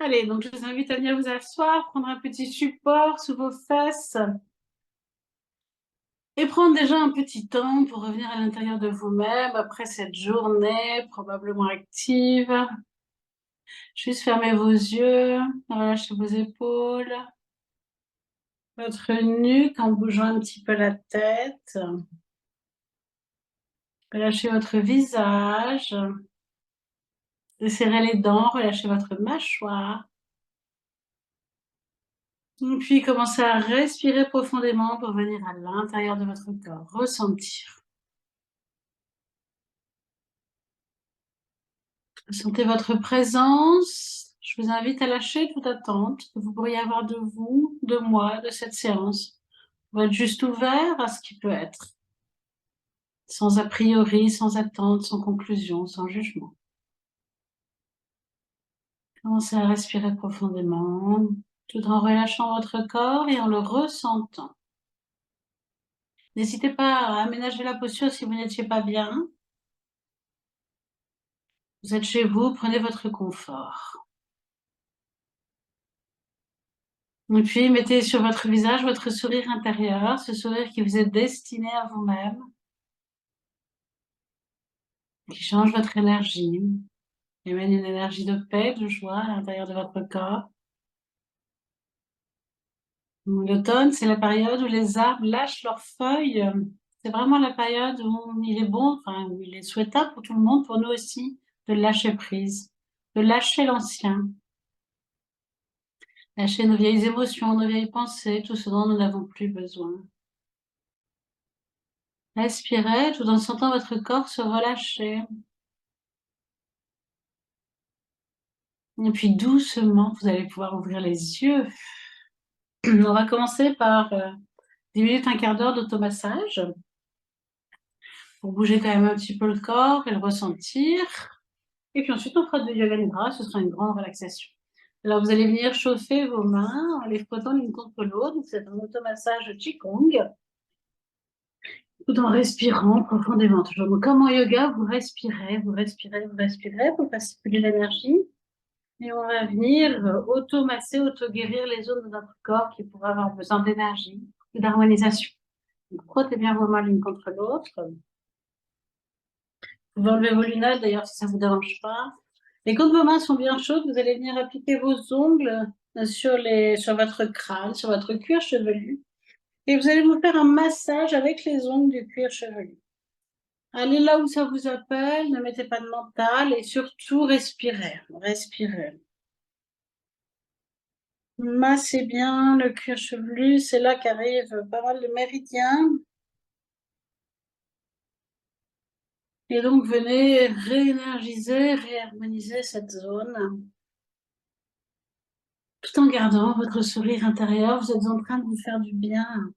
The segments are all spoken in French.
Allez, donc je vous invite à venir vous asseoir, prendre un petit support sous vos fesses et prendre déjà un petit temps pour revenir à l'intérieur de vous-même après cette journée probablement active. Juste fermez vos yeux, relâchez vos épaules, votre nuque en bougeant un petit peu la tête. Relâchez votre visage, desserrez les dents, relâchez votre mâchoire. Et puis commencez à respirer profondément pour venir à l'intérieur de votre corps, ressentir. Sentez votre présence. Je vous invite à lâcher toute attente que vous pourriez avoir de vous, de moi, de cette séance. Vous êtes juste ouvert à ce qui peut être, sans a priori, sans attente, sans conclusion, sans jugement. Commencez à respirer profondément, tout en relâchant votre corps et en le ressentant. N'hésitez pas à aménager la posture si vous n'étiez pas bien. Vous êtes chez vous, prenez votre confort. Et puis, mettez sur votre visage votre sourire intérieur, ce sourire qui vous est destiné à vous-même, qui change votre énergie, émane une énergie de paix, de joie à l'intérieur de votre corps. L'automne, c'est la période où les arbres lâchent leurs feuilles. C'est vraiment la période où il est bon, enfin, où il est souhaitable pour tout le monde, pour nous aussi, de lâcher prise, de lâcher l'ancien, lâcher nos vieilles émotions, nos vieilles pensées, tout ce dont nous n'avons plus besoin. Respirez tout en sentant votre corps se relâcher. Et puis doucement, vous allez pouvoir ouvrir les yeux. On va commencer par 10 minutes, un quart d'heure d'automassage pour bouger quand même un petit peu le corps et le ressentir. Et puis ensuite, on fera du yoga nidra, ce sera une grande relaxation. Alors, vous allez venir chauffer vos mains en les frottant l'une contre l'autre. C'est un automassage Qigong, tout en respirant profondément. Toujours comme en yoga, vous respirez, vous respirez, vous respirez pour faire circuler l'énergie. Et on va venir auto-masser, auto-guérir les zones de notre corps qui pourraient avoir besoin d'énergie et d'harmonisation. Donc, frottez bien vos mains l'une contre l'autre. Vous enlevez vos lunettes, d'ailleurs, si ça ne vous dérange pas. Et quand vos mains sont bien chaudes, vous allez venir appliquer vos ongles sur votre crâne, sur votre cuir chevelu. Et vous allez vous faire un massage avec les ongles du cuir chevelu. Allez là où ça vous appelle, ne mettez pas de mental et surtout respirez, respirez. Massez bien le cuir chevelu, c'est là qu'arrive pas mal de méridiens. Et donc venez réénergiser, réharmoniser cette zone. Tout en gardant votre sourire intérieur, vous êtes en train de vous faire du bien.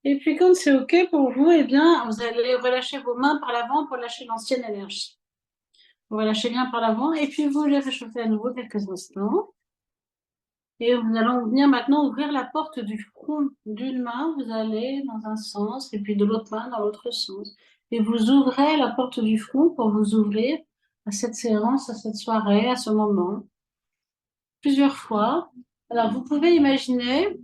Et puis quand c'est OK pour vous, eh bien, vous allez relâcher vos mains par l'avant pour lâcher l'ancienne énergie. Vous relâchez bien par l'avant et puis vous les réchauffez à nouveau quelques instants. Et nous allons venir maintenant ouvrir la porte du front. D'une main, vous allez dans un sens et puis de l'autre main dans l'autre sens. Et vous ouvrez la porte du front pour vous ouvrir à cette séance, à cette soirée, à ce moment, plusieurs fois. Alors, vous pouvez imaginer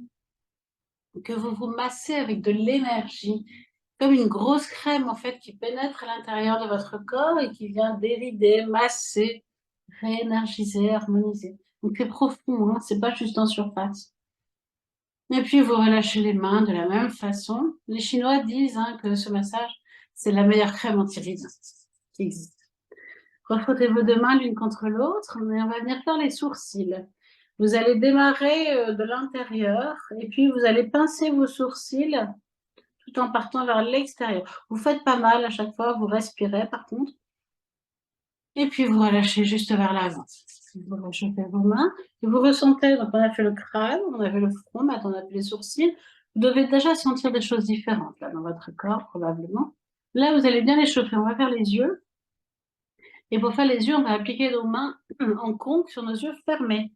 que vous vous massez avec de l'énergie, comme une grosse crème en fait qui pénètre à l'intérieur de votre corps et qui vient dérider, masser, réénergiser, harmoniser. Donc c'est profond, hein, c'est pas juste en surface. Et puis vous relâchez les mains de la même façon. Les Chinois disent que ce massage, c'est la meilleure crème anti-rides qui existe. Refrottez vos deux mains l'une contre l'autre, mais on va venir faire les sourcils. Vous allez démarrer de l'intérieur et puis vous allez pincer vos sourcils tout en partant vers l'extérieur. Vous faites pas mal à chaque fois, vous respirez par contre. Et puis vous relâchez juste vers l'avant. Vous réchauffez vos mains. Et vous ressentez, donc on a fait le crâne, on a fait le front, maintenant on a fait les sourcils. Vous devez déjà sentir des choses différentes là dans votre corps probablement. Là, vous allez bien les chauffer. On va faire les yeux. Et pour faire les yeux, on va appliquer nos mains en conque sur nos yeux fermés.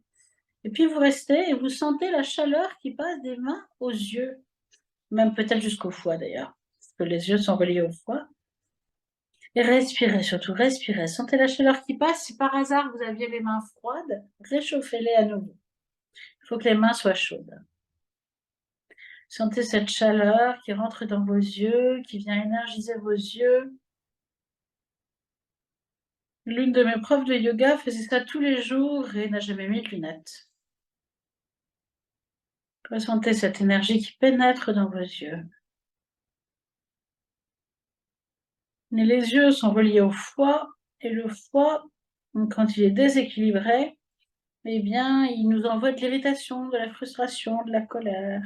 Et puis vous restez et vous sentez la chaleur qui passe des mains aux yeux, même peut-être jusqu'au foie d'ailleurs, parce que les yeux sont reliés au foie. Et respirez surtout, respirez. Sentez la chaleur qui passe. Si par hasard vous aviez les mains froides, réchauffez-les à nouveau. Il faut que les mains soient chaudes. Sentez cette chaleur qui rentre dans vos yeux, qui vient énergiser vos yeux. L'une de mes profs de yoga faisait ça tous les jours et n'a jamais mis de lunettes. Ressentez cette énergie qui pénètre dans vos yeux. Et les yeux sont reliés au foie, et le foie, quand il est déséquilibré, eh bien, il nous envoie de l'irritation, de la frustration, de la colère.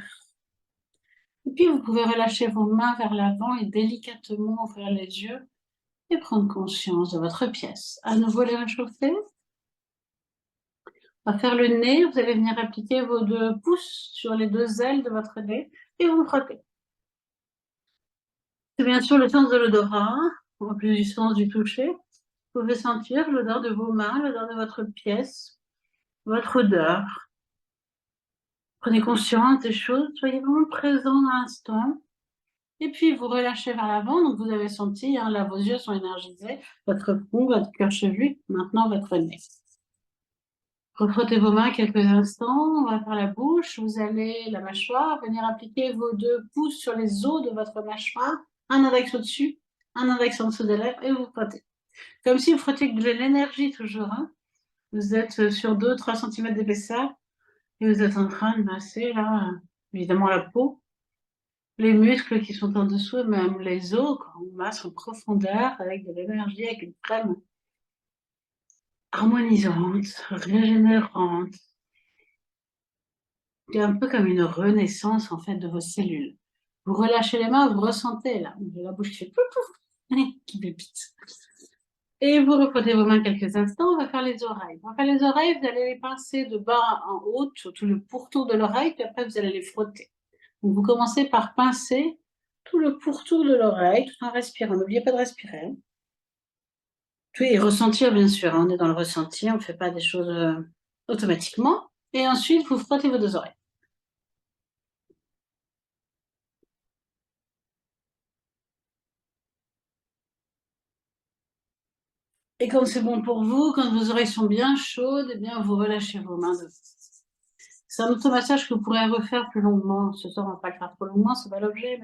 Et puis, vous pouvez relâcher vos mains vers l'avant et délicatement ouvrir les yeux et prendre conscience de votre pièce. À nouveau, les réchauffer. On va faire le nez. Vous allez venir appliquer vos 2 pouces sur les 2 ailes de votre nez et vous frottez. C'est bien sûr le sens de l'odorat, en plus du sens du toucher. Vous pouvez sentir l'odeur de vos mains, l'odeur de votre pièce, votre odeur. Prenez conscience des choses, soyez vraiment présent dans l'instant. Et puis, vous relâchez vers l'avant. Donc, vous avez senti, hein, là, vos yeux sont énergisés, votre front, votre cœur chevelu, maintenant votre nez. Refrottez vos mains quelques instants. On va faire la bouche. Vous allez, la mâchoire, venir appliquer vos 2 pouces sur les os de votre mâchoire. Un index au-dessus, un index en dessous des lèvres et vous frottez. Comme si vous frottiez de l'énergie toujours. Hein. Vous êtes sur 2-3 cm d'épaisseur et vous êtes en train de masser, là, évidemment, la peau, les muscles qui sont en dessous, et même les os, quand on masse en profondeur avec de l'énergie, avec une crème harmonisante, régénérante. C'est un peu comme une renaissance, en fait, de vos cellules. Vous relâchez les mains, vous ressentez, là, la bouche qui fait pouf, pouf, qui pépite. Et vous refrottez vos mains quelques instants, on va faire les oreilles. On va faire les oreilles, vous allez les pincer de bas en haut, sur tout le pourtour de l'oreille, puis après vous allez les frotter. Donc vous commencez par pincer tout le pourtour de l'oreille, tout en respirant. N'oubliez pas de respirer. Oui, et ressentir, bien sûr, hein, on est dans le ressenti, on ne fait pas des choses automatiquement. Et ensuite, vous frottez vos 2 oreilles. Et quand c'est bon pour vous, quand vos oreilles sont bien chaudes, eh bien, vous relâchez vos mains. C'est un automassage que vous pourrez refaire plus longuement. Ce soir, on ne va pas le faire trop longuement, c'est pas l'objet,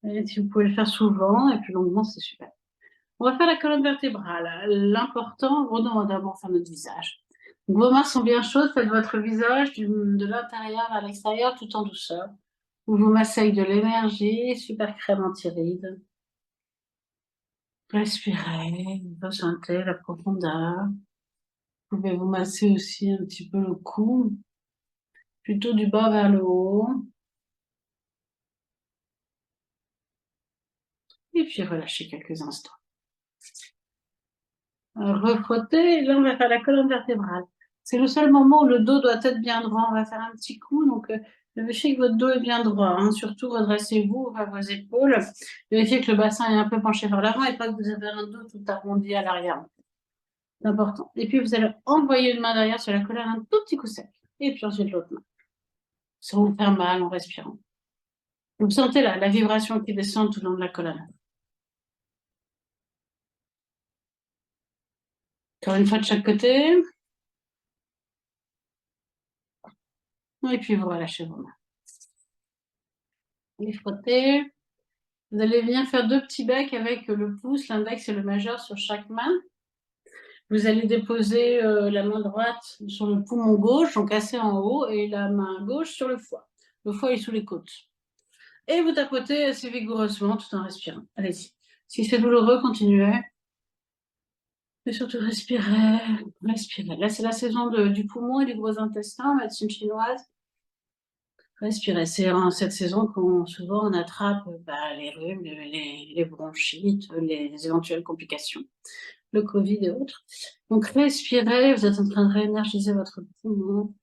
mais si vous pouvez le faire souvent et plus longuement, c'est super. On va faire la colonne vertébrale. L'important, on va d'abord faire notre visage. Donc, vos mains sont bien chaudes, faites votre visage de l'intérieur vers l'extérieur tout en douceur. Vous vous massez avec de l'énergie, super crème anti-rides. Respirez, ressentez la profondeur. Vous pouvez vous masser aussi un petit peu le cou, plutôt du bas vers le haut. Et puis relâchez quelques instants. Refrotter, là on va faire la colonne vertébrale. C'est le seul moment où le dos doit être bien droit. On va faire un petit coup, donc vérifiez que votre dos est bien droit. Hein. Surtout redressez-vous vers vos épaules. Vérifiez que le bassin est un peu penché vers l'avant et pas que vous avez un dos tout arrondi à l'arrière. C'est important. Et puis vous allez envoyer une main derrière sur la colonne, un tout petit coup sec. Et puis ensuite l'autre main. Sans vous faire mal en respirant. Vous sentez là la vibration qui descend tout le long de la colonne. Encore une fois de chaque côté. Et puis vous relâchez vos mains. Les frotter. Vous allez venir faire 2 petits becs avec le pouce, l'index et le majeur sur chaque main. Vous allez déposer la main droite sur le poumon gauche, donc assez en haut, et la main gauche sur le foie. Le foie est sous les côtes. Et vous tapotez assez vigoureusement tout en respirant. Allez-y. Si c'est douloureux, continuez. Mais surtout, respirez, respirez. Là, c'est la saison du poumon et du gros intestin, médecine chinoise. Respirez. C'est en cette saison qu'on souvent on attrape les rhumes, les bronchites, les éventuelles complications, le Covid et autres. Donc respirez, vous êtes en train de réénergiser votre poumon.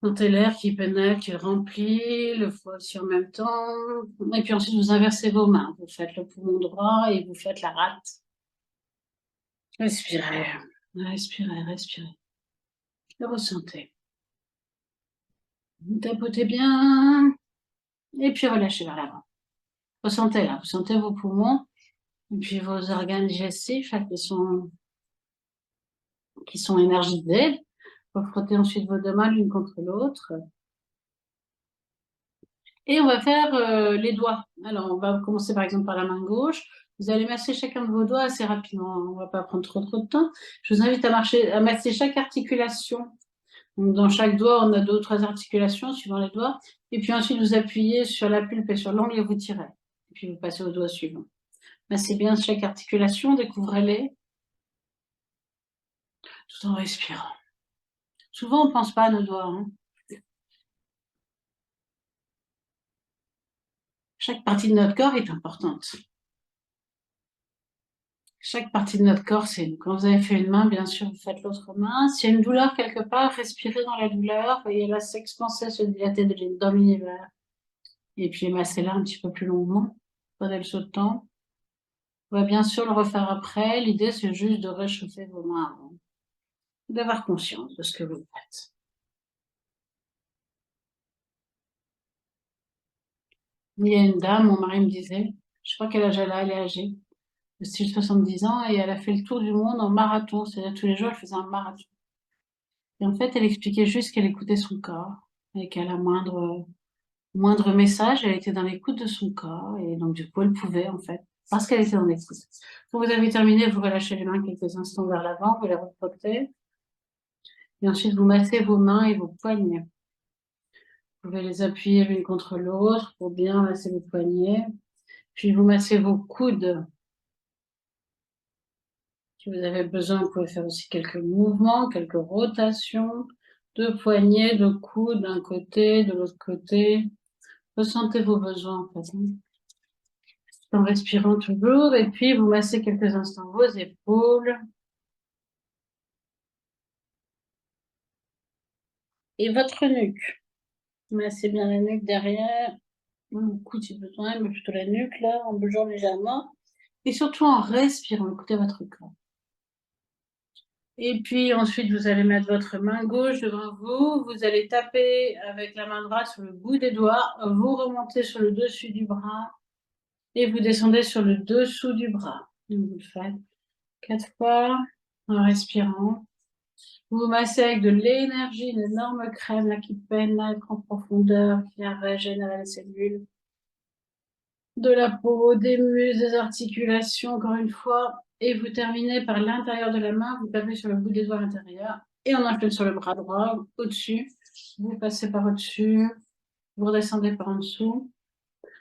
Sentez l'air qui pénètre, qui remplit, le foie aussi en même temps. Et puis ensuite, vous inversez vos mains. Vous faites le poumon droit et vous faites la rate. Respirez, respirez, respirez. Le ressentez. Vous tapotez bien. Et puis relâchez vers l'avant. Ressentez là, vous sentez vos poumons. Et puis vos organes digestifs, là, qui sont énergisés. Vous frottez ensuite vos deux mains l'une contre l'autre. Et on va faire les doigts. Alors, on va commencer par exemple par la main gauche. Vous allez masser chacun de vos doigts assez rapidement. On ne va pas prendre trop de temps. Je vous invite à masser chaque articulation. Donc, dans chaque doigt, on a deux ou trois articulations suivant les doigts. Et puis ensuite, vous appuyez sur la pulpe et sur l'ongle et vous tirez. Et puis vous passez au doigt suivant. Massez bien chaque articulation, découvrez-les, tout en respirant. Souvent, on ne pense pas à nos doigts, hein. Chaque partie de notre corps est importante. Chaque partie de notre corps, c'est nous. Quand vous avez fait une main, bien sûr, vous faites l'autre main. S'il y a une douleur quelque part, respirez dans la douleur. Voyez-la s'expanser, se dilater dans l'univers. Et puis, massez-la un petit peu plus longuement. Prenez le saut de temps. On va bien sûr le refaire après. L'idée, c'est juste de réchauffer vos mains avant. D'avoir conscience de ce que vous faites. Il y a une dame, mon mari me disait, je crois quel âge elle est âgée, de style 70 ans, et elle a fait le tour du monde en marathon. C'est-à-dire tous les jours, elle faisait un marathon. Et en fait, elle expliquait juste qu'elle écoutait son corps et qu'à la moindre message, elle était dans l'écoute de son corps. Et donc, du coup, elle pouvait, en fait, parce qu'elle était dans l'écoute. Quand vous avez terminé, vous relâchez les mains quelques instants vers l'avant, vous les reportez. Et ensuite, vous massez vos mains et vos poignets. Vous pouvez les appuyer l'une contre l'autre pour bien masser vos poignets. Puis, vous massez vos coudes. Si vous avez besoin, vous pouvez faire aussi quelques mouvements, quelques rotations de poignets, de coudes d'un côté, de l'autre côté. Ressentez vos besoins, en fait, hein. En respirant toujours. Et puis, vous massez quelques instants vos épaules. Et votre nuque. Massez bien la nuque derrière. Le coude si besoin, mais plutôt la nuque, là, en bougeant légèrement. Et surtout en respirant. Écoutez votre corps. Et puis ensuite, vous allez mettre votre main gauche devant vous. Vous allez taper avec la main droite sur le bout des doigts. Vous remontez sur le dessus du bras. Et vous descendez sur le dessous du bras. Donc, vous le faites 4 fois en respirant. Vous massez avec de l'énergie, une énorme crème là, qui pénètre en profondeur, qui vient régénérer les cellules de la peau, des muscles, des articulations, encore une fois. Et vous terminez par l'intérieur de la main, vous tapez sur le bout des doigts intérieurs et on influe sur le bras droit, au-dessus. Vous passez par au-dessus, vous redescendez par en dessous.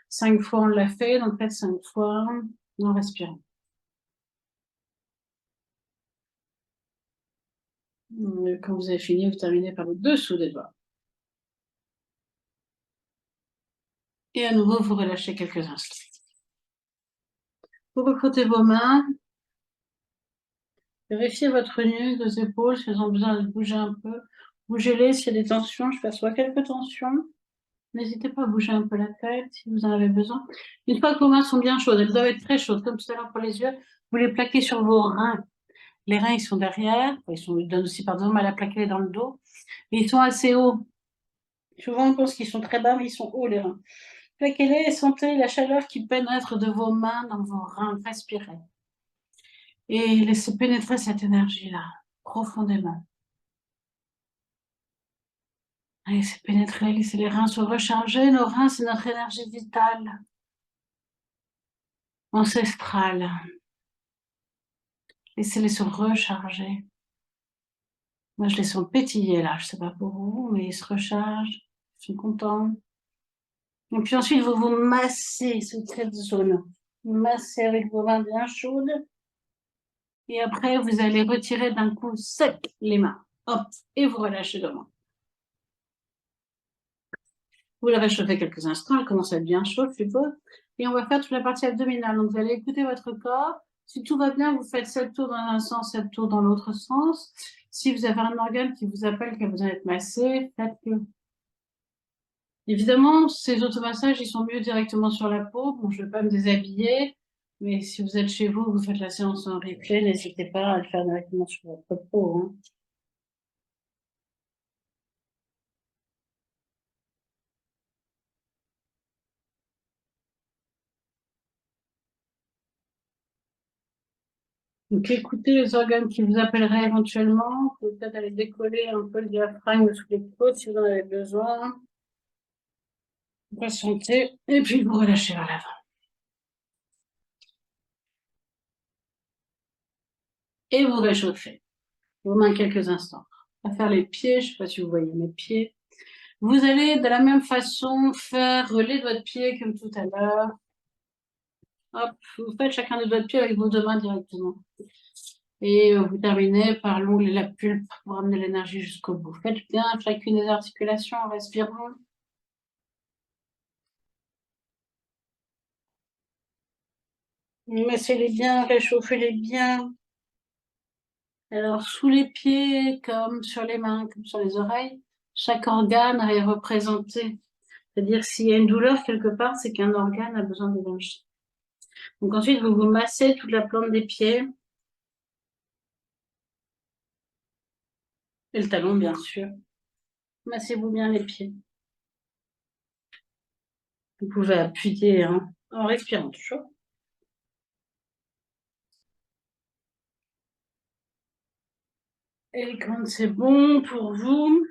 5 fois on l'a fait, donc faites 5 fois en respirant. Quand vous avez fini, vous terminez par le dessous des doigts. Et à nouveau, vous relâchez quelques instants. Vous refrottez vos mains. Vérifiez votre nuque, vos épaules, si elles ont besoin de bouger un peu. Bougez-les s'il y a des tensions. Je perçois quelques tensions. N'hésitez pas à bouger un peu la tête si vous en avez besoin. Une fois que vos mains sont bien chaudes, elles doivent être très chaudes, comme tout à l'heure pour les yeux, vous les plaquez sur vos reins. Les reins, ils sont derrière. Ils donnent aussi par exemple mal à plaquer dans le dos. Et ils sont assez hauts. Souvent, on pense qu'ils sont très bas, mais ils sont hauts, les reins. Plaquez-les et sentez la chaleur qui pénètre de vos mains dans vos reins. Respirez. Et laissez pénétrer cette énergie-là, profondément. Laissez pénétrer, laissez les reins se recharger. Nos reins, c'est notre énergie vitale, ancestrale. Laissez-les se recharger. Moi, je les sens pétiller là, je ne sais pas pour vous, mais ils se rechargent, ils sont contents. Et puis ensuite, vous vous massez cette zone. Vous massez avec vos mains bien chaudes. Et après, vous allez retirer d'un coup sec les mains. Hop, et vous relâchez le main. Vous la réchauffez quelques instants, elle commence à être bien chaude, je suppose. Et on va faire toute la partie abdominale. Donc, vous allez écouter votre corps. Si tout va bien, vous faites 7 tours dans un sens, 7 tours dans l'autre sens. Si vous avez un organe qui vous appelle, qui a besoin d'être massé, faites-le. Évidemment, ces automassages, ils sont mieux directement sur la peau. Bon, je ne vais pas me déshabiller, mais si vous êtes chez vous, vous faites la séance en replay, n'hésitez pas à le faire directement sur votre peau, hein. Donc, écoutez les organes qui vous appelleraient éventuellement. Vous pouvez peut-être aller décoller un peu le diaphragme sous les côtes si vous en avez besoin. Patientez. Et puis, vous relâchez vers l'avant. Et vous réchauffez vos mains quelques instants. On va faire les pieds. Je ne sais pas si vous voyez mes pieds. Vous allez de la même façon faire relais de votre pied comme tout à l'heure. Hop, vous faites chacun de votre pied avec vos deux mains directement. Et vous terminez par l'ongle et la pulpe pour amener l'énergie jusqu'au bout. Faites bien chacune des articulations en respirant. Massez-les bien, réchauffez-les bien. Alors, sous les pieds, comme sur les mains, comme sur les oreilles, chaque organe est représenté. C'est-à-dire, s'il y a une douleur quelque part, c'est qu'un organe a besoin d'énergie. Donc ensuite, vous vous massez toute la plante des pieds. Et le talon, bien sûr. Massez-vous bien les pieds. Vous pouvez appuyer en respirant toujours. Et quand c'est bon pour vous,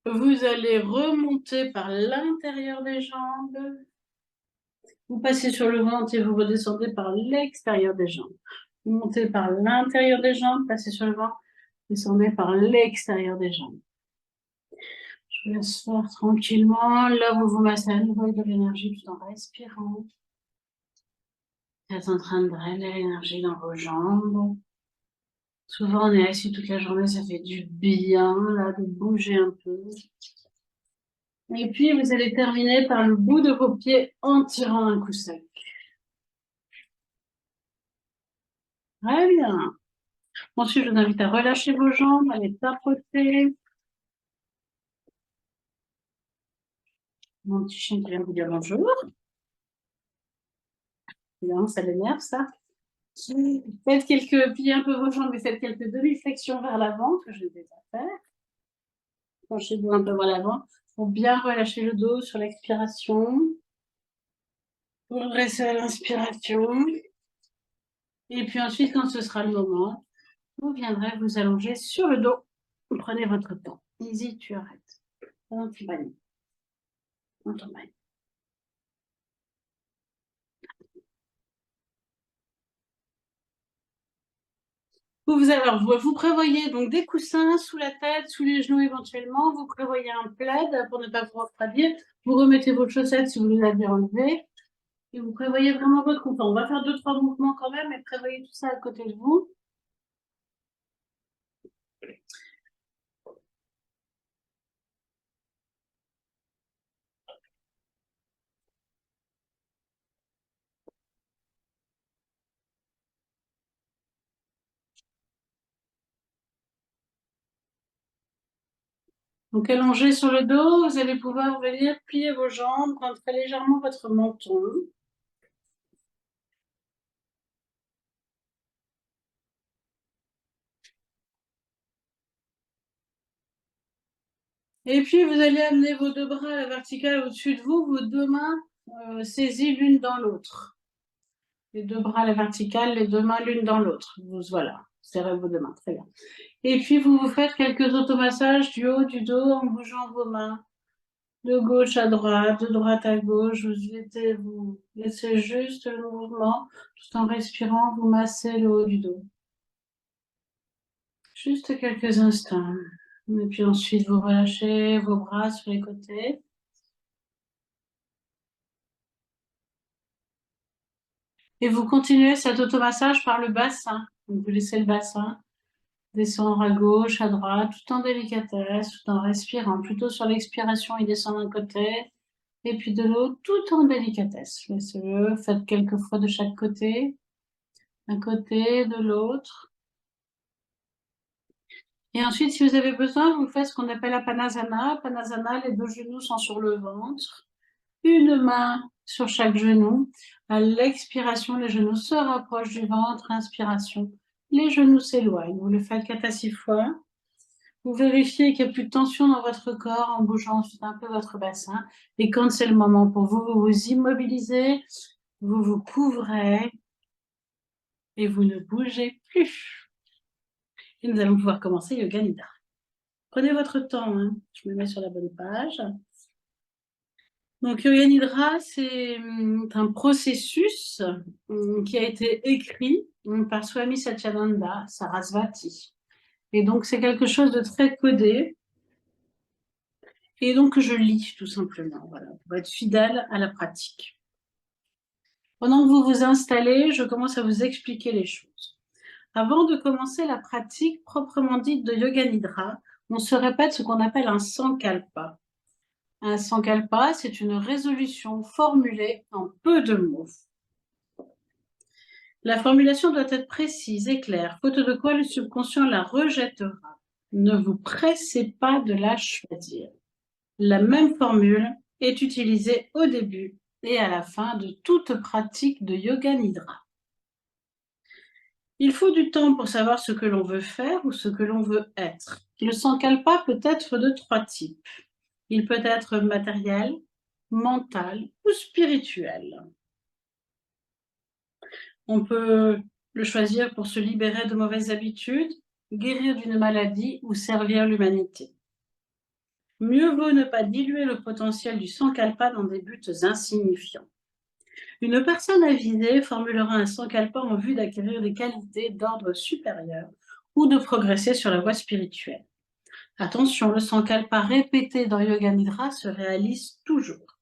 vous allez remonter par l'intérieur des jambes. Vous passez sur le ventre et vous redescendez par l'extérieur des jambes. Vous montez par l'intérieur des jambes, passez sur le ventre, descendez par l'extérieur des jambes. Je vous laisse faire tranquillement. Là, vous vous massez à nouveau avec de l'énergie tout en respirant. Vous êtes en train de drainer l'énergie dans vos jambes. Souvent, on est assis toute la journée, ça fait du bien, là, de bouger un peu. Et puis, vous allez terminer par le bout de vos pieds en tirant un coup sec. Très bien. Ensuite, je vous invite à relâcher vos jambes, à les tapoter. Mon petit chien qui vient vous dire bonjour. Évidemment, ça l'énerve, ça. Faites quelques, pliez un peu vos jambes et faites quelques demi-flexions vers l'avant, que je vais déjà faire. Penchez-vous un peu vers l'avant pour bien relâcher le dos sur l'expiration. Vous restez à l'inspiration. Et puis ensuite, quand ce sera le moment, vous viendrez vous allonger sur le dos. Vous prenez votre temps. Easy, tu arrêtes. Dans ton bain. Dans ton bain. Alors, vous prévoyez donc des coussins sous la tête, sous les genoux éventuellement. Vous prévoyez un plaid pour ne pas vous refroidir. Vous remettez vos chaussettes si vous les avez enlevées. Et vous prévoyez vraiment votre confort. On va faire 2-3 mouvements quand même, mais prévoyez tout ça à côté de vous. Donc, allongé sur le dos, vous allez pouvoir venir plier vos jambes, rentrer légèrement votre menton. Et puis, vous allez amener vos deux bras à la verticale au-dessus de vous, vos deux mains saisies l'une dans l'autre. Les deux bras à la verticale, les deux mains l'une dans l'autre. Voilà, serrez vos deux mains, très bien. Et puis, vous vous faites quelques automassages du haut du dos en bougeant vos mains. De gauche à droite, de droite à gauche, vous laissez juste le mouvement, tout en respirant, vous massez le haut du dos. Juste quelques instants. Et puis ensuite, vous relâchez vos bras sur les côtés. Et vous continuez cet automassage par le bassin. Donc, vous laissez le bassin descendre à gauche, à droite, tout en délicatesse, tout en respirant. Plutôt sur l'expiration, il descend d'un côté, et puis de l'autre, tout en délicatesse. Laissez-le, faites quelques fois de chaque côté, d'un côté, de l'autre. Et ensuite, si vous avez besoin, vous faites ce qu'on appelle la Panasana. Panasana, les deux genoux sont sur le ventre. Une main sur chaque genou. À l'expiration, les genoux se rapprochent du ventre. Inspiration, les genoux s'éloignent. Vous le faites 4 à 6 fois. Vous vérifiez qu'il n'y a plus de tension dans votre corps en bougeant ensuite un peu votre bassin. Et quand c'est le moment pour vous, vous vous immobilisez, vous vous couvrez. et vous ne bougez plus. Et nous allons pouvoir commencer Yoga Nidra. Prenez votre temps, hein. Je me mets sur la bonne page. Donc, Yoga Nidra, c'est un processus qui a été écrit par Swami Satyananda Sarasvati. Et donc, c'est quelque chose de très codé. Et donc, je lis tout simplement, voilà, pour être fidèle à la pratique. Pendant que vous vous installez, je commence à vous expliquer les choses. Avant de commencer la pratique proprement dite de Yoga Nidra, on se répète ce qu'on appelle un sankalpa. Un sankalpa, c'est une résolution formulée en peu de mots. La formulation doit être précise et claire, faute de quoi le subconscient la rejettera. Ne vous pressez pas de la choisir. La même formule est utilisée au début et à la fin de toute pratique de Yoga Nidra. Il faut du temps pour savoir ce que l'on veut faire ou ce que l'on veut être. Le sankalpa peut être de 3 types. Il peut être matériel, mental ou spirituel. On peut le choisir pour se libérer de mauvaises habitudes, guérir d'une maladie ou servir l'humanité. Mieux vaut ne pas diluer le potentiel du sankalpa dans des buts insignifiants. Une personne avisée formulera un sankalpa en vue d'acquérir des qualités d'ordre supérieur ou de progresser sur la voie spirituelle. Attention, le sankalpa répété dans Yoga Nidra se réalise toujours.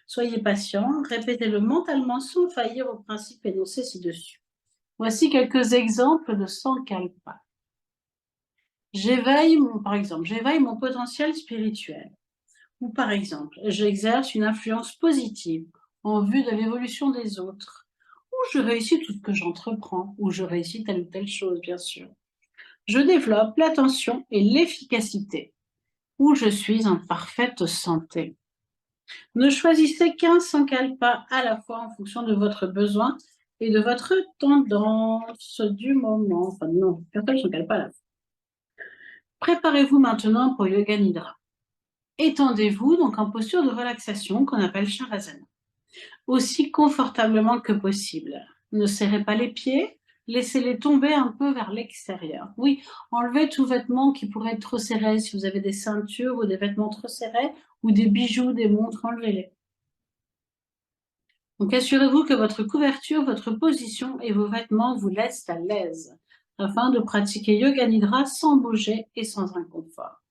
Soyez patient, répétez-le mentalement sans faillir aux principes énoncés ci-dessus. Voici quelques exemples de sankalpa. Par exemple, j'éveille mon potentiel spirituel. Ou par exemple, j'exerce une influence positive en vue de l'évolution des autres. Ou je réussis tout ce que j'entreprends. Ou je réussis telle ou telle chose, bien sûr. Je développe l'attention et l'efficacité. Ou je suis en parfaite santé. Ne choisissez qu'un sankalpa à la fois en fonction de votre besoin et de votre tendance du moment. Enfin non, qu'un seul sankalpa à la fois. Préparez-vous maintenant pour Yoga Nidra. Étendez-vous donc en posture de relaxation qu'on appelle Shavasana, aussi confortablement que possible. Ne serrez pas les pieds, laissez-les tomber un peu vers l'extérieur. Oui, enlevez tout vêtement qui pourrait être trop serré. Si vous avez des ceintures ou des vêtements trop serrés ou des bijoux, des montres, enlevez-les. Donc assurez-vous que votre couverture, votre position et vos vêtements vous laissent à l'aise afin de pratiquer Yoga Nidra sans bouger et sans inconfort.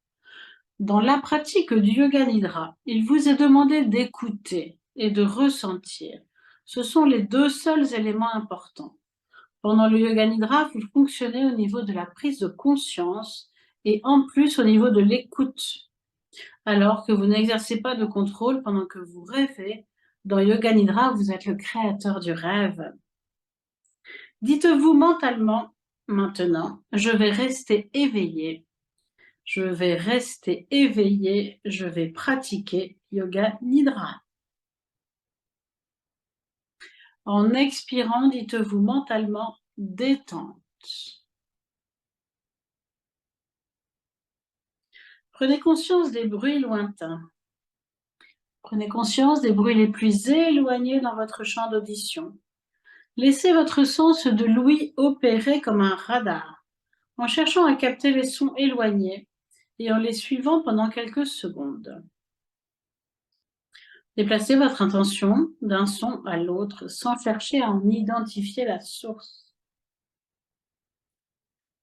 Dans la pratique du Yoga Nidra, il vous est demandé d'écouter et de ressentir. Ce sont les 2 seuls éléments importants. Pendant le Yoga Nidra, vous fonctionnez au niveau de la prise de conscience et en plus au niveau de l'écoute. Alors que vous n'exercez pas de contrôle pendant que vous rêvez, dans Yoga Nidra, vous êtes le créateur du rêve. Dites-vous mentalement, maintenant, je vais rester éveillé. Je vais rester éveillé, je vais pratiquer Yoga Nidra. En expirant, dites-vous mentalement détente. Prenez conscience des bruits lointains. Prenez conscience des bruits les plus éloignés dans votre champ d'audition. Laissez votre sens de l'ouïe opérer comme un radar, en cherchant à capter les sons éloignés et en les suivant pendant quelques secondes. Déplacez votre intention d'un son à l'autre sans chercher à en identifier la source.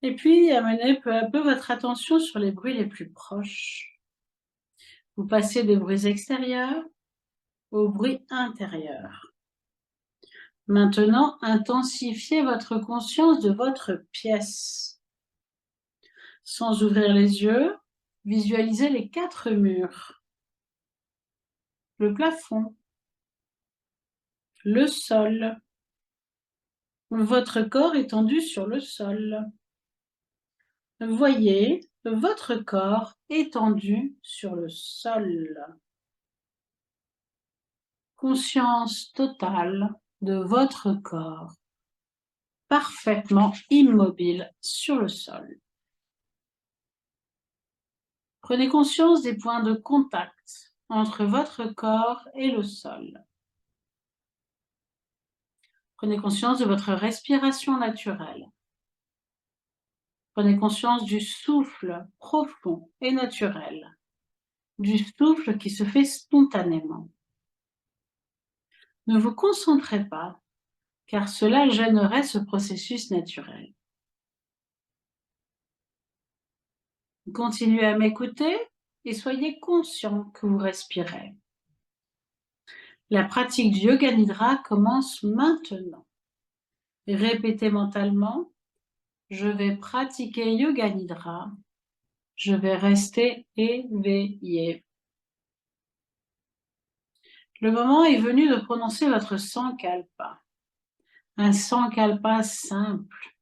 Et puis, amenez peu à peu votre attention sur les bruits les plus proches. Vous passez des bruits extérieurs aux bruits intérieurs. Maintenant, intensifiez votre conscience de votre pièce. Sans ouvrir les yeux, visualisez les 4 murs, le plafond, le sol, votre corps étendu sur le sol. Voyez votre corps étendu sur le sol. Conscience totale de votre corps, parfaitement immobile sur le sol. Prenez conscience des points de contact entre votre corps et le sol. Prenez conscience de votre respiration naturelle. Prenez conscience du souffle profond et naturel, du souffle qui se fait spontanément. Ne vous concentrez pas, car cela gênerait ce processus naturel. Continuez à m'écouter et soyez conscient que vous respirez. La pratique du Yoga Nidra commence maintenant. Répétez mentalement, je vais pratiquer Yoga Nidra, je vais rester éveillé. Le moment est venu de prononcer votre Sankalpa, un Sankalpa simple.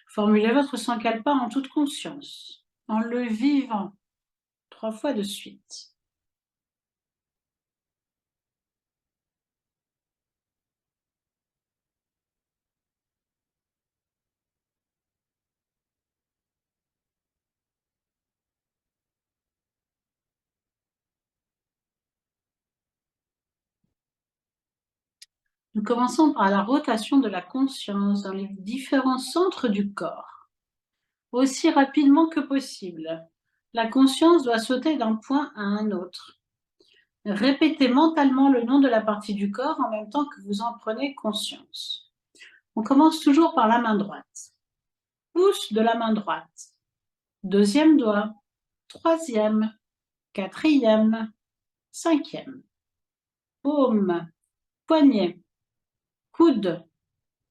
Formulez votre Sankalpa en toute conscience, en le vivant 3 fois de suite. Nous commençons par la rotation de la conscience dans les différents centres du corps, aussi rapidement que possible. La conscience doit sauter d'un point à un autre. Répétez mentalement le nom de la partie du corps en même temps que vous en prenez conscience. On commence toujours par la main droite. Pouce de la main droite. Deuxième doigt. Troisième. Quatrième. Cinquième. Paume. Poignet. Coude.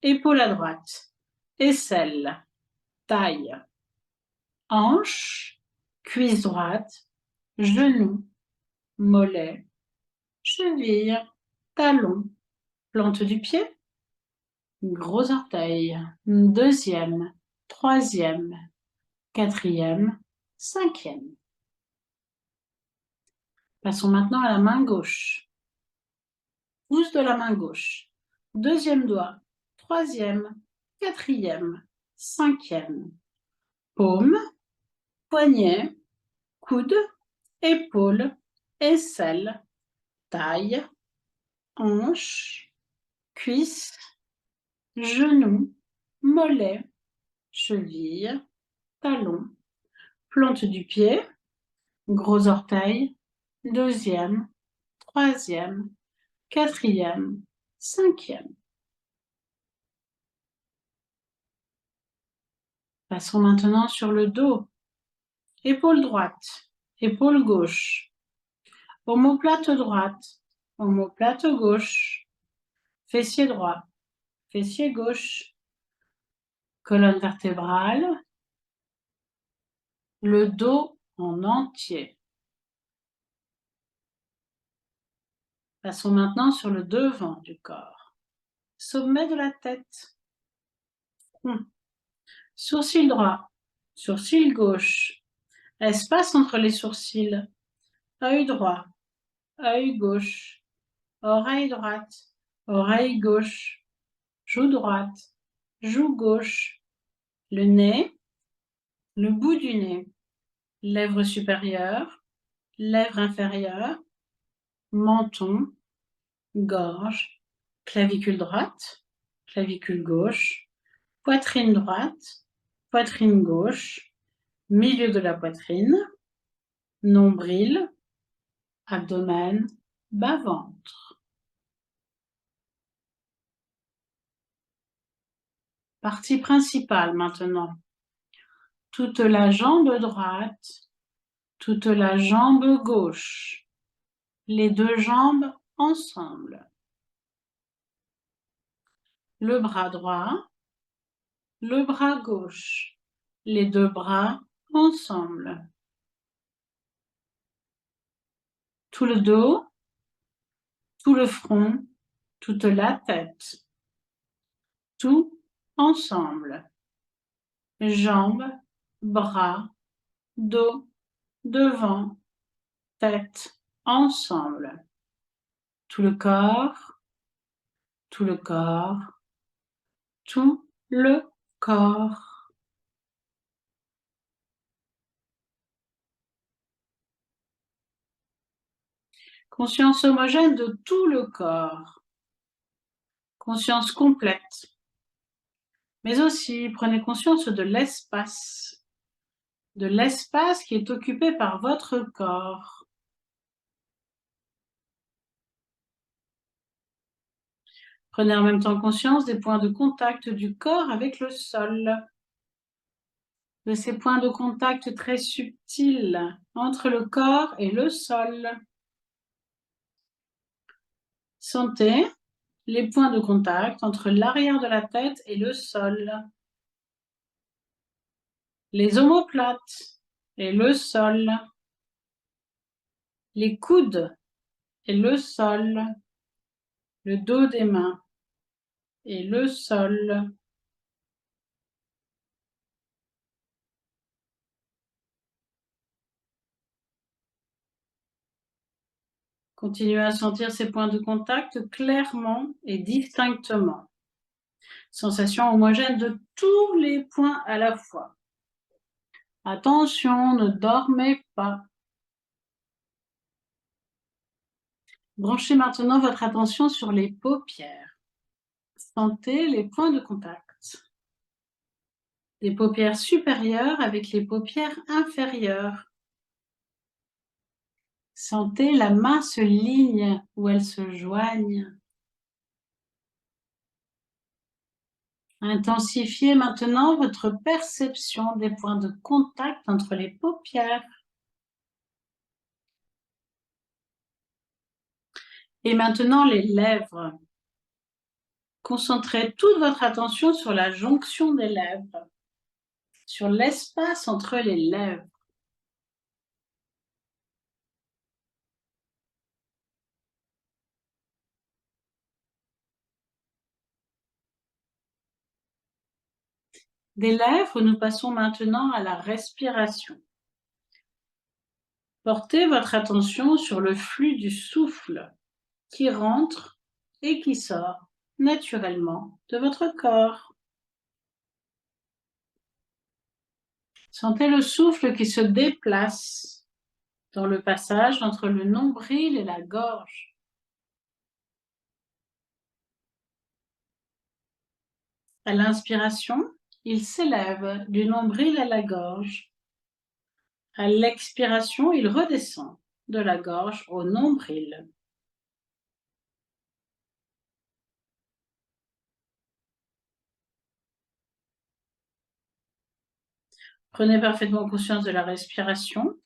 Épaule à droite. Aisselle. Taille. Hanche. Cuisse droite. Genou. Mollet. Cheville. Talon. Plante du pied. Gros orteil. Deuxième. Troisième. Quatrième. Cinquième. Passons maintenant à la main gauche. Pouce de la main gauche. Deuxième doigt. Troisième. Quatrième. Cinquième. Paume. Poignet. Coude. Épaule. Aisselle. Taille. Hanche. Cuisse. Genou. Mollet. Cheville. Talon. Plante du pied. Gros orteil. Deuxième. Troisième. Quatrième. Cinquième. Passons maintenant sur le dos. Épaule droite, épaule gauche, omoplate droite, omoplate gauche, fessier droit, fessier gauche, colonne vertébrale, le dos en entier. Passons maintenant sur le devant du corps. Sommet de la tête, front, sourcil droit, sourcil gauche, espace entre les sourcils, œil droit, œil gauche, oreille droite, oreille gauche, joue droite, joue gauche, le nez, le bout du nez, lèvre supérieure, lèvre inférieure, menton, gorge, clavicule droite, clavicule gauche, poitrine droite, poitrine gauche, milieu de la poitrine, nombril, abdomen, bas-ventre. Partie principale maintenant. Toute la jambe droite, toute la jambe gauche, les deux jambes ensemble. Le bras droit, le bras gauche, les deux bras ensemble. Tout le dos, tout le front, toute la tête. Tout ensemble. Jambes, bras, dos, devant, tête, ensemble. Tout le corps, tout le corps, tout le corps. Conscience homogène de tout le corps. conscience complète. Mais aussi, prenez conscience de l'espace qui est occupé par votre corps. Prenez en même temps conscience des points de contact du corps avec le sol, de ces points de contact très subtils entre le corps et le sol. Sentez les points de contact entre l'arrière de la tête et le sol, les omoplates et le sol, les coudes et le sol, le dos des mains et le sol. Continuez à sentir ces points de contact clairement et distinctement. Sensation homogène de tous les points à la fois. Attention, ne dormez pas. Branchez maintenant votre attention sur les paupières. Sentez les points de contact. Les paupières supérieures avec les paupières inférieures. Sentez la mince ligne où elles se joignent. Intensifiez maintenant votre perception des points de contact entre les paupières. Et maintenant les lèvres. Concentrez toute votre attention sur la jonction des lèvres, sur l'espace entre les lèvres. Des lèvres, nous passons maintenant à la respiration. Portez votre attention sur le flux du souffle qui rentre et qui sort naturellement de votre corps. Sentez le souffle qui se déplace dans le passage entre le nombril et la gorge. À l'inspiration, il s'élève du nombril à la gorge. À l'expiration, il redescend de la gorge au nombril. Prenez parfaitement conscience de la respiration,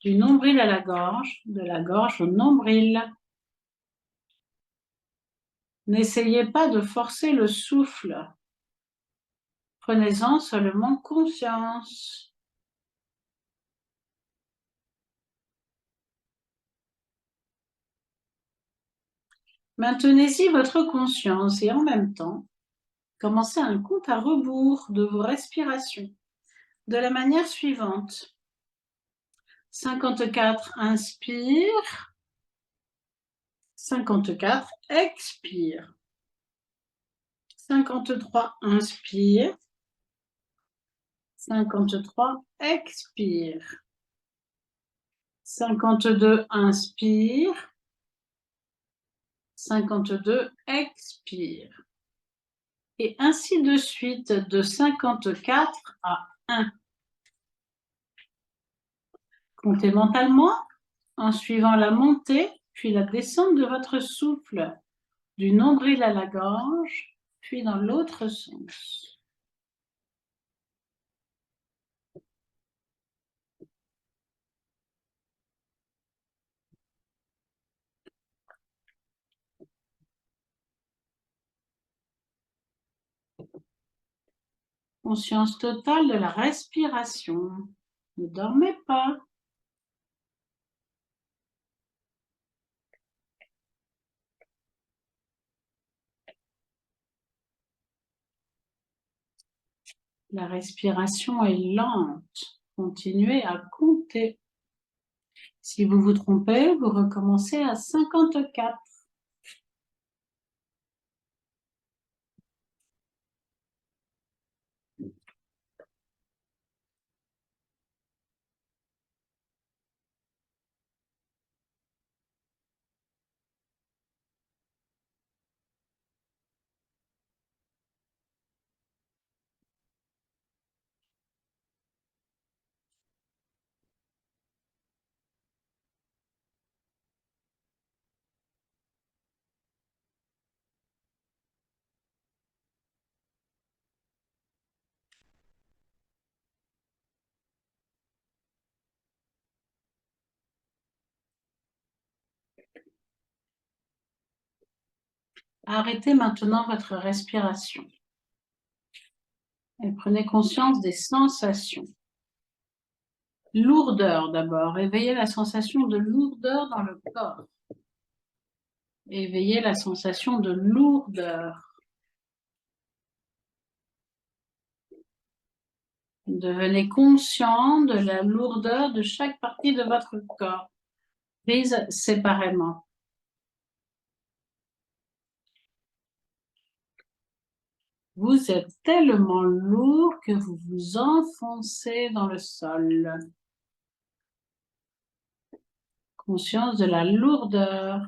du nombril à la gorge, de la gorge au nombril. N'essayez pas de forcer le souffle. Prenez-en seulement conscience. Maintenez-y votre conscience et en même temps, commencez un compte à rebours de vos respirations de la manière suivante. 54, inspire. 54, expire. 53, inspire. 53, expire. 52, inspire. 52, expire. Et ainsi de suite de 54 à 1. Comptez mentalement en suivant la montée puis la descente de votre souffle, du nombril à la gorge, puis dans l'autre sens. Conscience totale de la respiration. Ne dormez pas. La respiration est lente. Continuez à compter. Si vous vous trompez, vous recommencez à 54. Arrêtez maintenant votre respiration et prenez conscience des sensations. Lourdeur d'abord, éveillez la sensation de lourdeur dans le corps. Éveillez la sensation de lourdeur. Devenez conscient de la lourdeur de chaque partie de votre corps, prise séparément. Vous êtes tellement lourd que vous vous enfoncez dans le sol. Conscience de la lourdeur.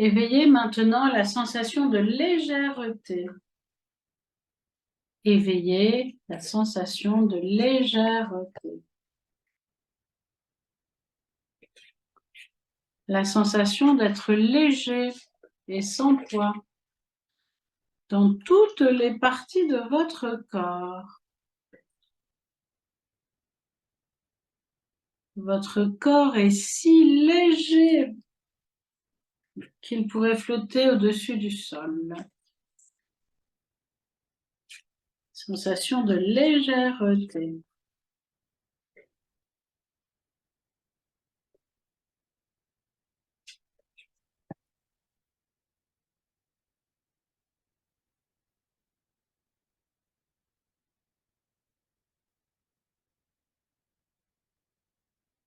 Éveillez maintenant la sensation de légèreté. Éveillez la sensation de légèreté. La sensation d'être léger et sans poids dans toutes les parties de votre corps. Votre corps est si léger qu'il pourrait flotter au-dessus du sol. Sensation de légèreté.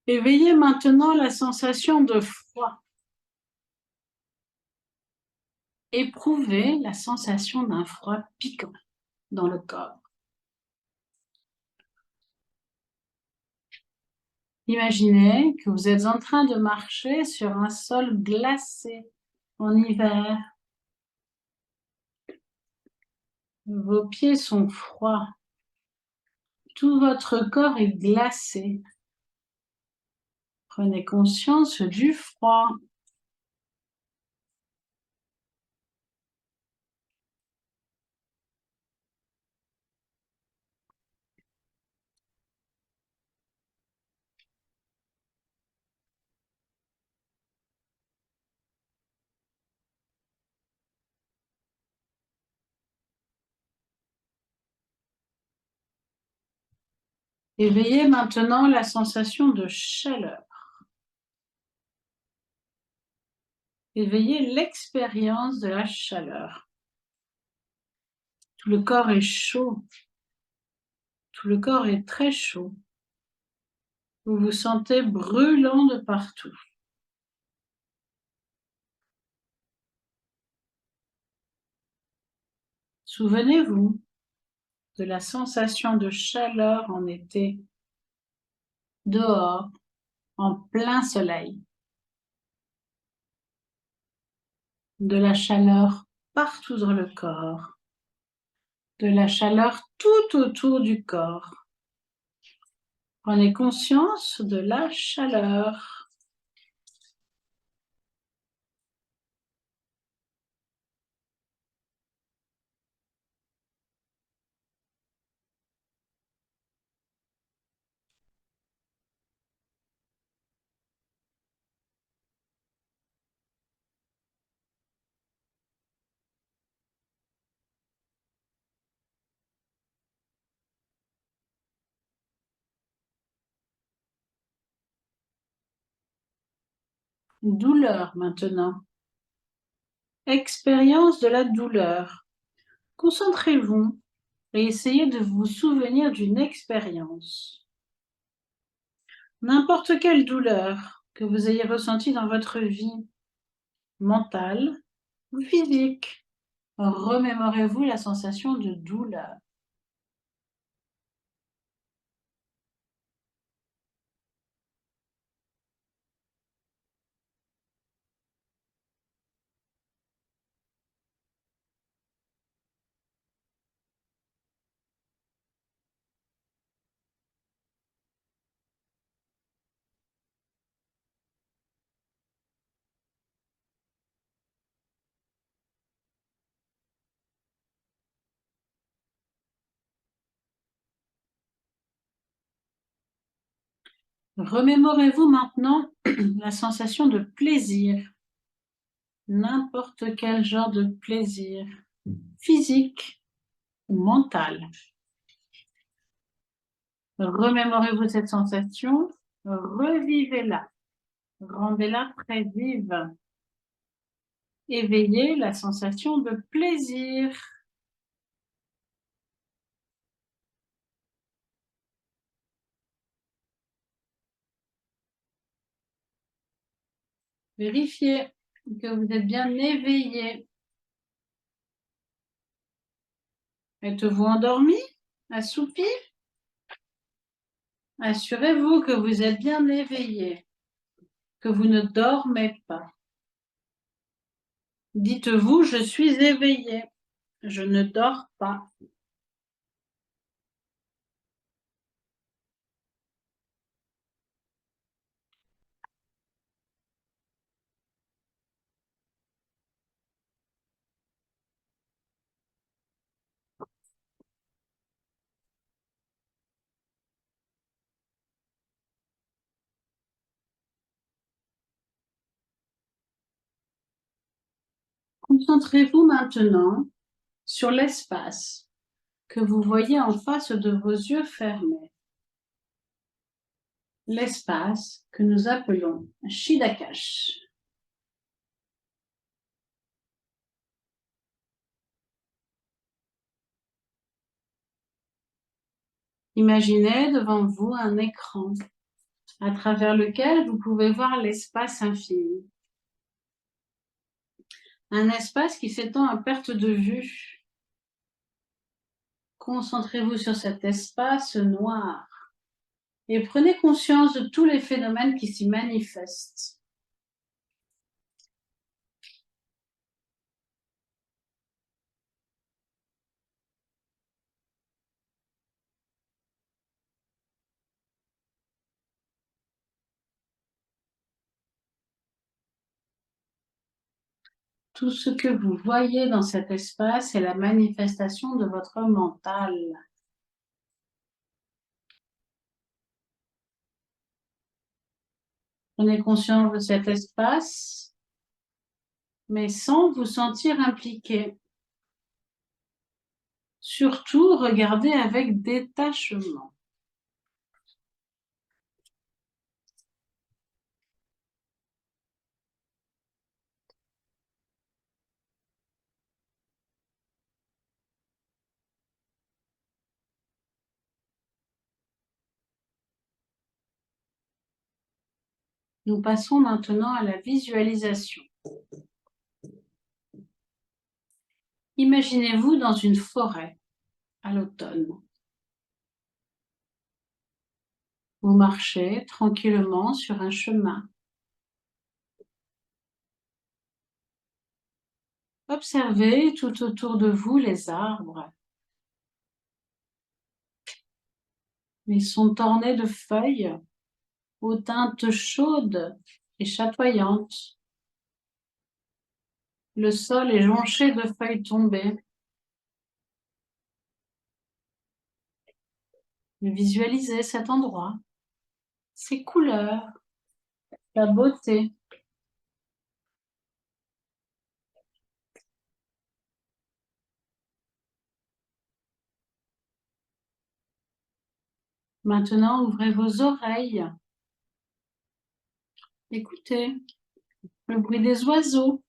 Éveillez maintenant la sensation de froid. Éprouvez la sensation d'un froid piquant dans le corps. Imaginez que vous êtes en train de marcher sur un sol glacé en hiver. Vos pieds sont froids. Tout votre corps est glacé. Prenez conscience du froid. Éveillez maintenant la sensation de chaleur. Éveillez l'expérience de la chaleur. Tout le corps est chaud. Tout le corps est très chaud. Vous vous sentez brûlant de partout. Souvenez-vous de la sensation de chaleur en été, dehors, en plein soleil. De la chaleur partout dans le corps. De la chaleur tout autour du corps. Prenez conscience de la chaleur. Douleur maintenant. Expérience de la douleur. Concentrez-vous et essayez de vous souvenir d'une expérience. N'importe quelle douleur que vous ayez ressentie dans votre vie, mentale ou physique. Remémorez-vous la sensation de douleur. Remémorez-vous maintenant la sensation de plaisir, n'importe quel genre de plaisir, physique ou mental. Remémorez-vous cette sensation, revivez-la, rendez-la très vive. Éveillez la sensation de plaisir. Vérifiez que vous êtes bien éveillé. Êtes-vous endormi, assoupi? Assurez-vous que vous êtes bien éveillé, que vous ne dormez pas. Dites-vous, je suis éveillé, je ne dors pas. Concentrez-vous maintenant sur l'espace que vous voyez en face de vos yeux fermés. L'espace que nous appelons Shidakash. Imaginez devant vous un écran à travers lequel vous pouvez voir l'espace infini. Un espace qui s'étend à perte de vue. Concentrez-vous sur cet espace noir et prenez conscience de tous les phénomènes qui s'y manifestent. Tout ce que vous voyez dans cet espace est la manifestation de votre mental. Prenez conscience de cet espace, mais sans vous sentir impliqué. Surtout, regardez avec détachement. Nous passons maintenant à la visualisation. Imaginez-vous dans une forêt à l'automne. Vous marchez tranquillement sur un chemin. Observez tout autour de vous les arbres. Ils sont ornés de feuilles aux teintes chaudes et chatoyantes. Le sol est jonché de feuilles tombées. Visualisez cet endroit, ses couleurs, la beauté. Maintenant, ouvrez vos oreilles. Écoutez le bruit des oiseaux.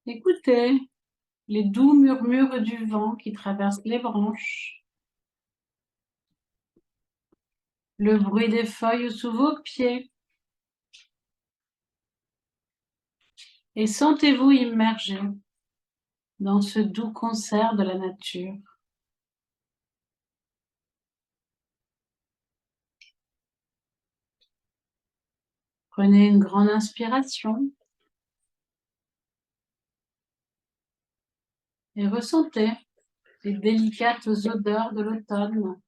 Écoutez les doux murmures du vent qui traverse les branches. Le bruit des feuilles sous vos pieds. Et sentez-vous immergé dans ce doux concert de la nature. Prenez une grande inspiration et ressentez les délicates odeurs de l'automne.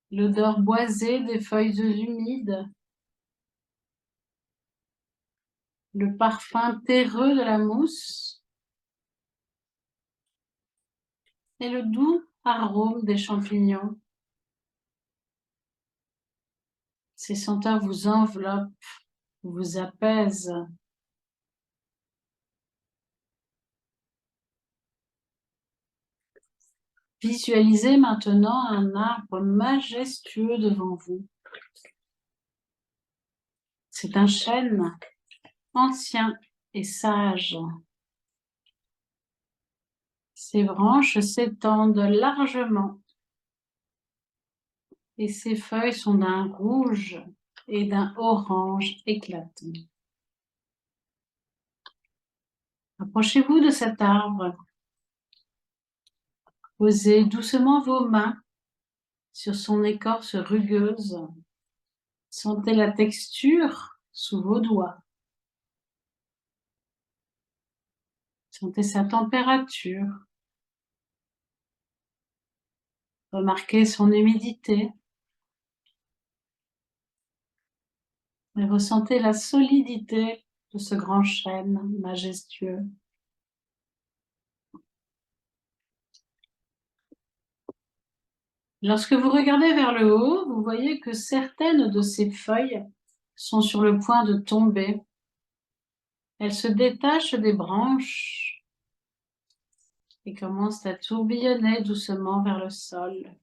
L'odeur boisée des feuilles humides, le parfum terreux de la mousse et le doux arôme des champignons. Ces senteurs vous enveloppent, vous apaisent. Visualisez maintenant un arbre majestueux devant vous. C'est un chêne ancien et sage. Ses branches s'étendent largement et ses feuilles sont d'un rouge et d'un orange éclatant. Approchez-vous de cet arbre. Posez doucement vos mains sur son écorce rugueuse. Sentez la texture sous vos doigts. Sentez sa température. Remarquez son humidité. Et ressentez la solidité de ce grand chêne majestueux. Lorsque vous regardez vers le haut, vous voyez que certaines de ces feuilles sont sur le point de tomber. Elles se détachent des branches et commencent à tourbillonner doucement vers le sol.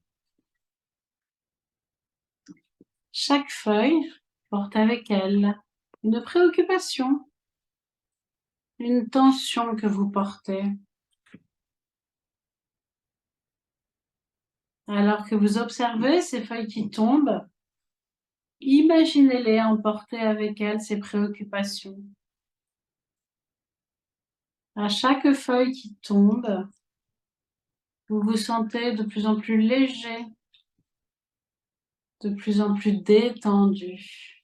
Chaque feuille porte avec elle une préoccupation, une tension que vous portez. Alors que vous observez ces feuilles qui tombent, imaginez-les emporter avec elles ces préoccupations. À chaque feuille qui tombe, vous vous sentez de plus en plus léger, de plus en plus détendu.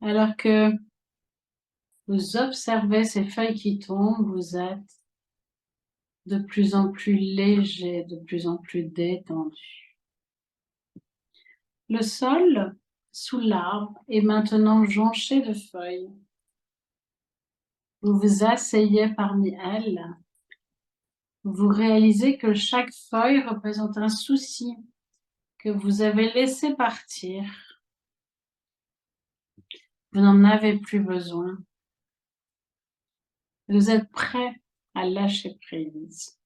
Alors que vous observez ces feuilles qui tombent, vous êtes de plus en plus léger, de plus en plus détendu. Le sol sous l'arbre est maintenant jonché de feuilles. Vous vous asseyez parmi elles. Vous réalisez que chaque feuille représente un souci que vous avez laissé partir. Vous n'en avez plus besoin. Vous êtes prêt à lâcher prise.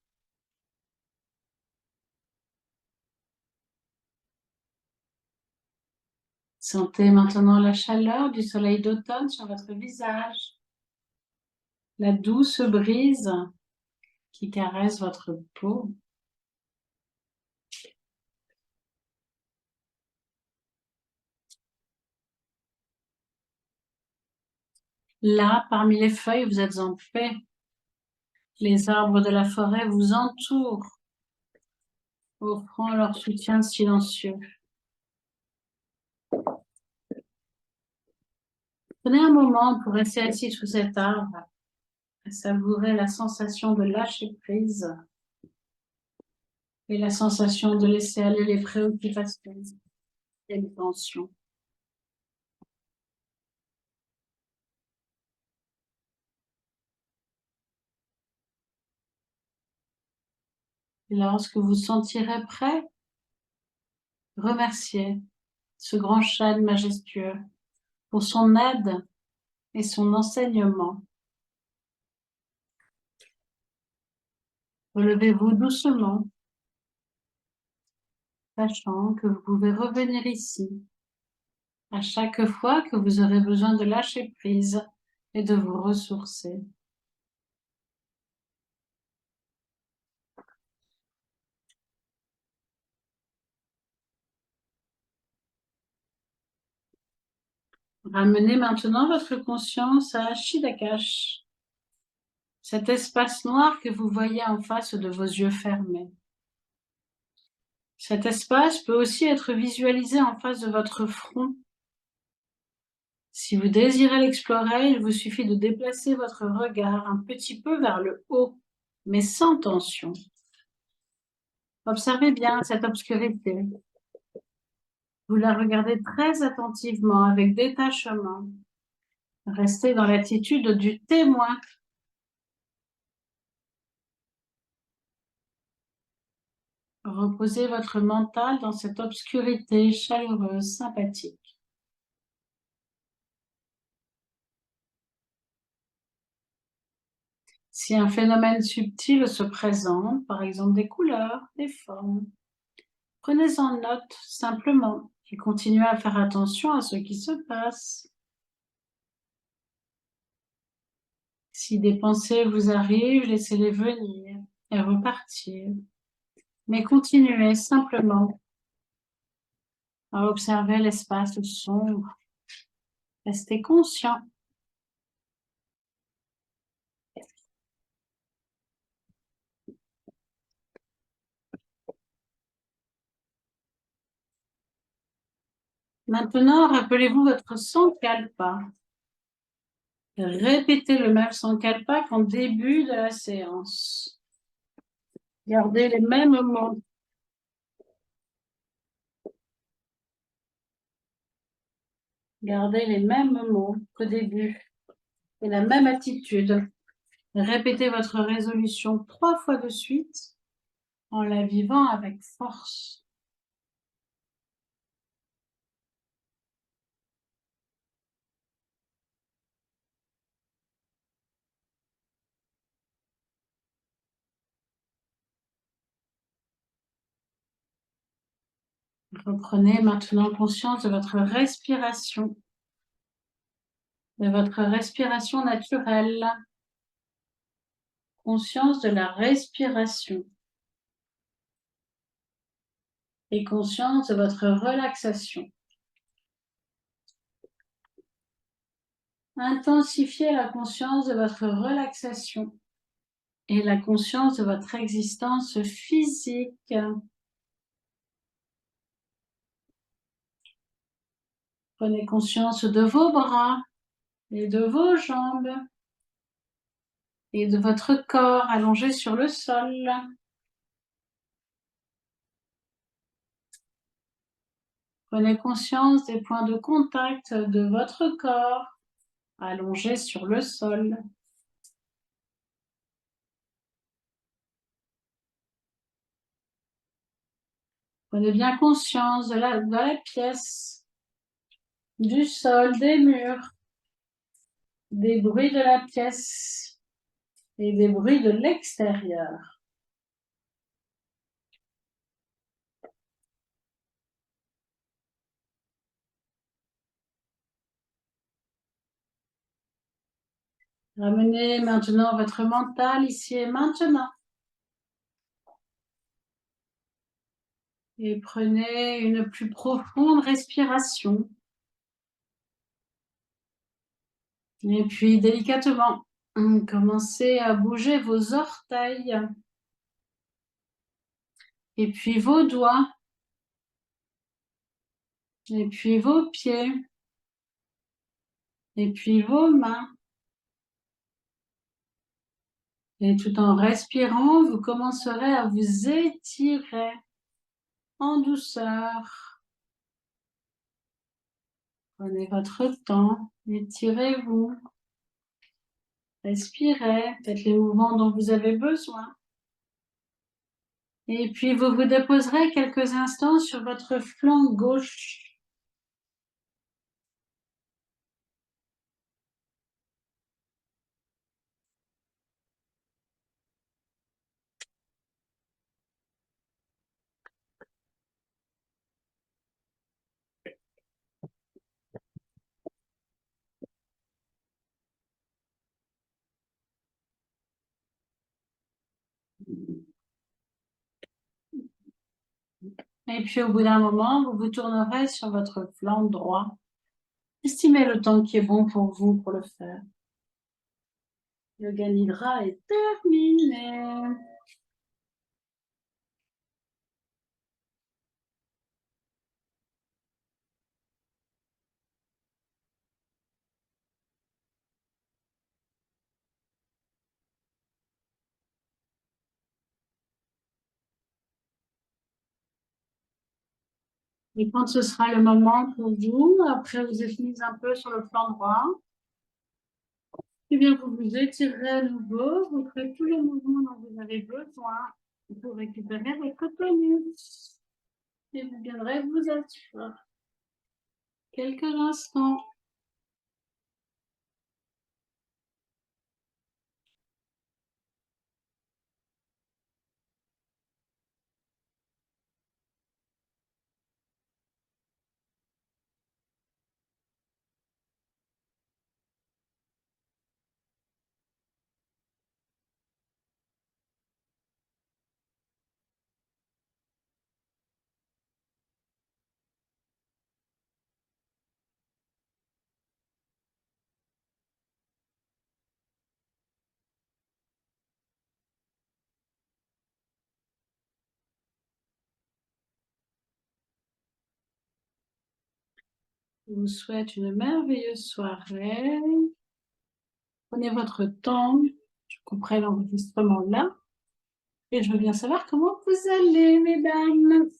Sentez maintenant la chaleur du soleil d'automne sur votre visage, la douce brise qui caresse votre peau. Là, parmi les feuilles, vous êtes en paix. Les arbres de la forêt vous entourent, offrant leur soutien silencieux. Prenez un moment pour rester assis sous cet arbre, à savourer la sensation de lâcher prise et la sensation de laisser aller les préoccupations et les tensions. Et lorsque vous sentirez prêt, remerciez ce grand chêne majestueux pour son aide et son enseignement. Relevez-vous doucement, sachant que vous pouvez revenir ici à chaque fois que vous aurez besoin de lâcher prise et de vous ressourcer. Ramenez maintenant votre conscience à Shidakash, cet espace noir que vous voyez en face de vos yeux fermés. Cet espace peut aussi être visualisé en face de votre front. Si vous désirez l'explorer, il vous suffit de déplacer votre regard un petit peu vers le haut, mais sans tension. Observez bien cette obscurité. Vous la regardez très attentivement, avec détachement. Restez dans l'attitude du témoin. Reposez votre mental dans cette obscurité chaleureuse, sympathique. Si un phénomène subtil se présente, par exemple des couleurs, des formes, prenez-en note simplement et continuez à faire attention à ce qui se passe. Si des pensées vous arrivent, laissez-les venir et repartir. Mais continuez simplement à observer l'espace sombre. Restez conscient. Maintenant, rappelez-vous votre sankalpa. Répétez le même sankalpa qu'en début de la séance. Gardez les mêmes mots. Gardez les mêmes mots qu'au début et la même attitude. Répétez votre résolution 3 fois de suite en la vivant avec force. Reprenez maintenant conscience de votre respiration naturelle. Conscience de la respiration et conscience de votre relaxation. Intensifiez la conscience de votre relaxation et la conscience de votre existence physique. Prenez conscience de vos bras et de vos jambes et de votre corps allongé sur le sol. Prenez conscience des points de contact de votre corps allongé sur le sol. Prenez bien conscience de la pièce, du sol, des murs, des bruits de la pièce et des bruits de l'extérieur. Ramenez maintenant votre mental ici et maintenant. Et prenez une plus profonde respiration. Et puis délicatement, commencez à bouger vos orteils. Et puis vos doigts. Et puis vos pieds. Et puis vos mains. Et tout en respirant, vous commencerez à vous étirer en douceur. Prenez votre temps, étirez-vous, respirez, faites les mouvements dont vous avez besoin. Et puis vous vous déposerez quelques instants sur votre flanc gauche. Et puis au bout d'un moment, vous vous tournerez sur votre flanc droit. Estimez le temps qui est bon pour vous pour le faire. Yoga Nidra est terminé. Et quand ce sera le moment pour vous, après vous êtes mis un peu sur le plan droit, eh bien, vous vous étirerez à nouveau, vous ferez tous les mouvements dont vous avez besoin pour récupérer votre tonus. Et vous viendrez vous asseoir quelques instants. Je vous souhaite une merveilleuse soirée. Prenez votre temps. Je couperai l'enregistrement là. Et je veux bien savoir comment vous allez, mesdames.